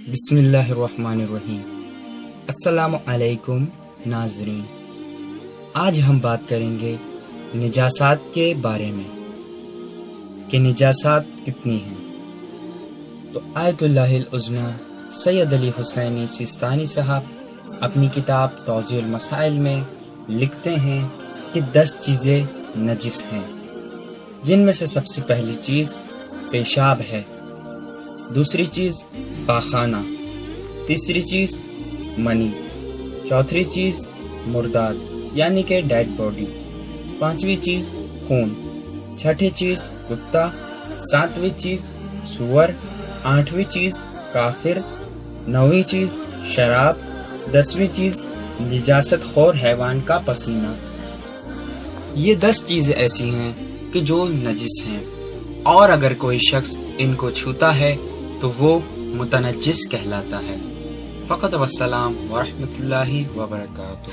بسم اللہ الرحمن الرحیم۔ السلام علیکم ناظرین، آج ہم بات کریں گے نجاسات کے بارے میں کہ نجاسات کتنی ہیں۔ تو آیت اللہ العظمی سید علی حسینی سیستانی صاحب اپنی کتاب توضیح المسائل میں لکھتے ہیں کہ 10 چیزیں نجس ہیں، جن میں سے سب سے پہلی چیز پیشاب ہے، دوسری چیز پاخانہ، تیسری چیز منی، چوتھی چیز مردار یعنی کہ ڈیڈ باڈی، پانچویں چیز خون، چھٹی چیز کتا، ساتویں چیز سور، آٹھویں چیز کافر، نویں چیز شراب، 10ویں چیز نجاست خور حیوان کا پسینہ۔ یہ 10 چیزیں ایسی ہیں کہ جو نجس ہیں، اور اگر کوئی شخص ان کو چھوتا ہے تو وہ متنجس کہلاتا ہے۔ فقط والسلام ورحمۃ اللہ وبرکاتہ۔